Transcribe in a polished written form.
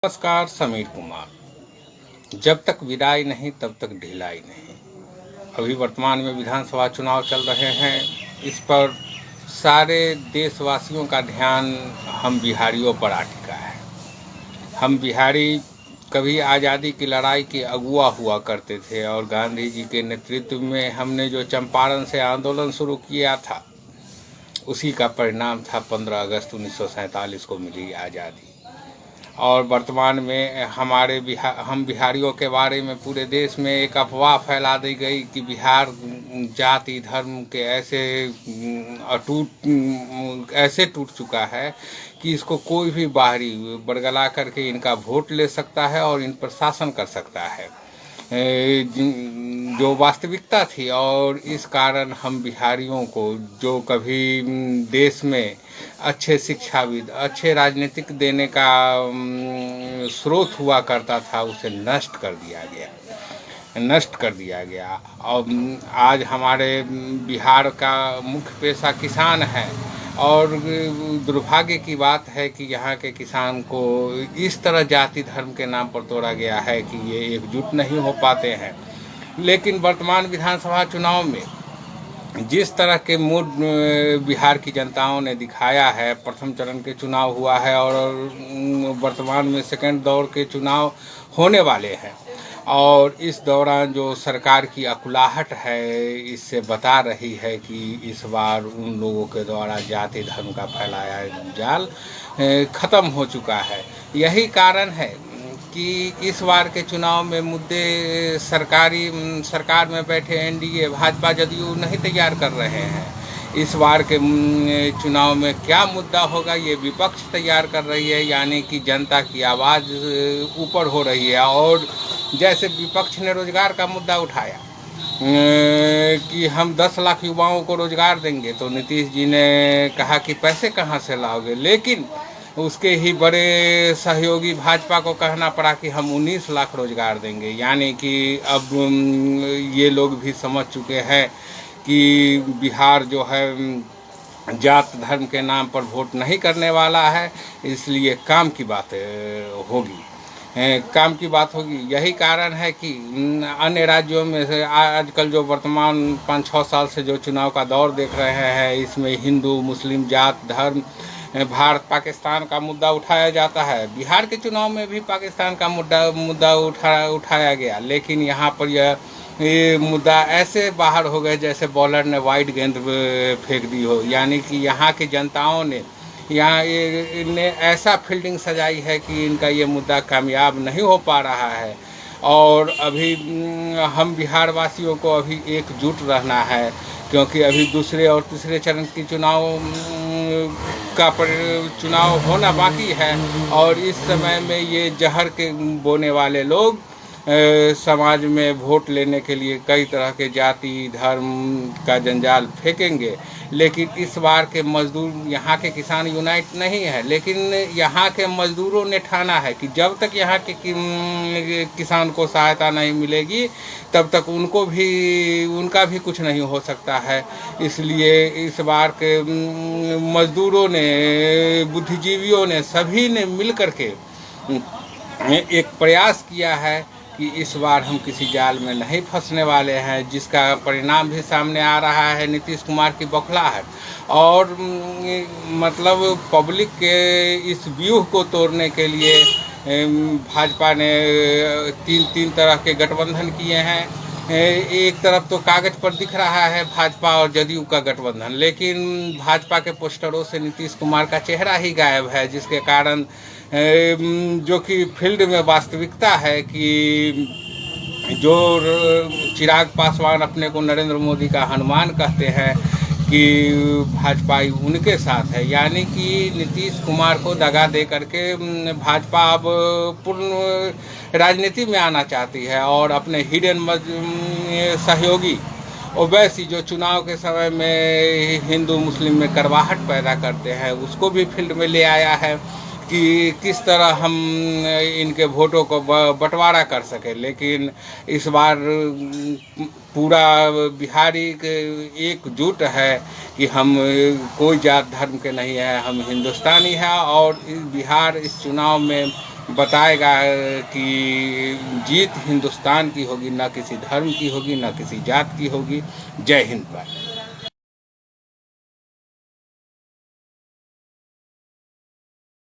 नमस्कार, समीर कुमार। जब तक विदाई नहीं तब तक ढिलाई नहीं। अभी वर्तमान में विधानसभा चुनाव चल रहे हैं। इस पर सारे देशवासियों का ध्यान हम बिहारियों पर आ टिका है। हम बिहारी कभी आज़ादी की लड़ाई के अगुआ हुआ करते थे और गांधी जी के नेतृत्व में हमने जो चंपारण से आंदोलन शुरू किया था, उसी का परिणाम था 15 अगस्त 1947 को मिली आज़ादी। और वर्तमान में हम बिहारियों के बारे में पूरे देश में एक अफवाह फैला दी गई कि बिहार जाति धर्म के ऐसे टूट चुका है कि इसको कोई भी बाहरी बरगला करके इनका वोट ले सकता है और इन पर शासन कर सकता है, जो वास्तविकता थी। और इस कारण हम बिहारियों को, जो कभी देश में अच्छे शिक्षाविद, अच्छे राजनीतिक देने का स्रोत हुआ करता था, उसे नष्ट कर दिया गया। और आज हमारे बिहार का मुख्य पेशा किसान है और दुर्भाग्य की बात है कि यहाँ के किसान को इस तरह जाति धर्म के नाम पर तोड़ा गया है कि ये एकजुट नहीं हो पाते हैं। लेकिन वर्तमान विधानसभा चुनाव में जिस तरह के मूड बिहार की जनताओं ने दिखाया है, प्रथम चरण के चुनाव हुआ है और वर्तमान में सेकंड दौर के चुनाव होने वाले हैं, और इस दौरान जो सरकार की अकुलाहट है, इससे बता रही है कि इस बार उन लोगों के द्वारा जाति धर्म का फैलाया जाल ख़त्म हो चुका है। यही कारण है कि इस बार के चुनाव में मुद्दे सरकार में बैठे एनडीए, भाजपा, जदयू नहीं तैयार कर रहे हैं। इस बार के चुनाव में क्या मुद्दा होगा, ये विपक्ष तैयार कर रही है, यानी कि जनता की आवाज़ ऊपर हो रही है। और जैसे विपक्ष ने रोजगार का मुद्दा उठाया कि हम 10 लाख युवाओं को रोजगार देंगे, तो नीतीश जी ने कहा कि पैसे कहाँ से लाओगे, लेकिन उसके ही बड़े सहयोगी भाजपा को कहना पड़ा कि हम 19 लाख रोजगार देंगे। यानी कि अब ये लोग भी समझ चुके हैं कि बिहार जो है जात धर्म के नाम पर वोट नहीं करने वाला है, इसलिए काम की बात होगी। यही कारण है कि अन्य राज्यों में से आजकल जो वर्तमान 5-6 साल से जो चुनाव का दौर देख रहे हैं, इसमें हिंदू मुस्लिम जात धर्म, भारत पाकिस्तान का मुद्दा उठाया जाता है। बिहार के चुनाव में भी पाकिस्तान का मुद्दा उठाया गया, लेकिन यहाँ पर ये मुद्दा ऐसे बाहर हो गए जैसे बॉलर ने वाइड गेंद फेंक दी हो। यानी कि यहाँ की जनताओं ने इनने ऐसा फील्डिंग सजाई है कि इनका ये मुद्दा कामयाब नहीं हो पा रहा है। और अभी हम बिहार वासियों को अभी एकजुट रहना है, क्योंकि अभी दूसरे और तीसरे चरण की चुनाव होना बाकी है। और इस समय में ये जहर के बोने वाले लोग समाज में वोट लेने के लिए कई तरह के जाति धर्म का जंजाल फेंकेंगे। लेकिन इस बार के मजदूर, यहाँ के किसान यूनाइट नहीं है, लेकिन यहाँ के मजदूरों ने ठाना है कि जब तक यहाँ के किसान को सहायता नहीं मिलेगी, तब तक उनका भी कुछ नहीं हो सकता है। इसलिए इस बार के मजदूरों ने, बुद्धिजीवियों ने, सभी ने मिल करके एक प्रयास किया है कि इस बार हम किसी जाल में नहीं फंसने वाले हैं, जिसका परिणाम भी सामने आ रहा है, नीतीश कुमार की बौखलाहट। और मतलब पब्लिक के इस व्यूह को तोड़ने के लिए भाजपा ने तीन तरह के गठबंधन किए हैं। एक तरफ तो कागज पर दिख रहा है भाजपा और जदयू का गठबंधन, लेकिन भाजपा के पोस्टरों से नीतीश कुमार का चेहरा ही गायब है, जिसके कारण जो कि फील्ड में वास्तविकता है कि जो चिराग पासवान अपने को नरेंद्र मोदी का हनुमान कहते हैं कि भाजपा उनके साथ है। यानी कि नीतीश कुमार को दगा दे करके भाजपा अब पूर्ण राजनीति में आना चाहती है और अपने हिडन सहयोगी ओवैसी, जो चुनाव के समय में हिंदू मुस्लिम में करवाहट पैदा करते हैं, उसको भी फील्ड में ले आया है कि किस तरह हम इनके वोटों को बंटवारा कर सके। लेकिन इस बार पूरा बिहारी एकजुट है कि हम कोई जात धर्म के नहीं है, हम हिंदुस्तानी हैं। और बिहार इस चुनाव में बताएगा कि जीत हिंदुस्तान की होगी, ना किसी धर्म की होगी, ना किसी जात की होगी। जय हिंद।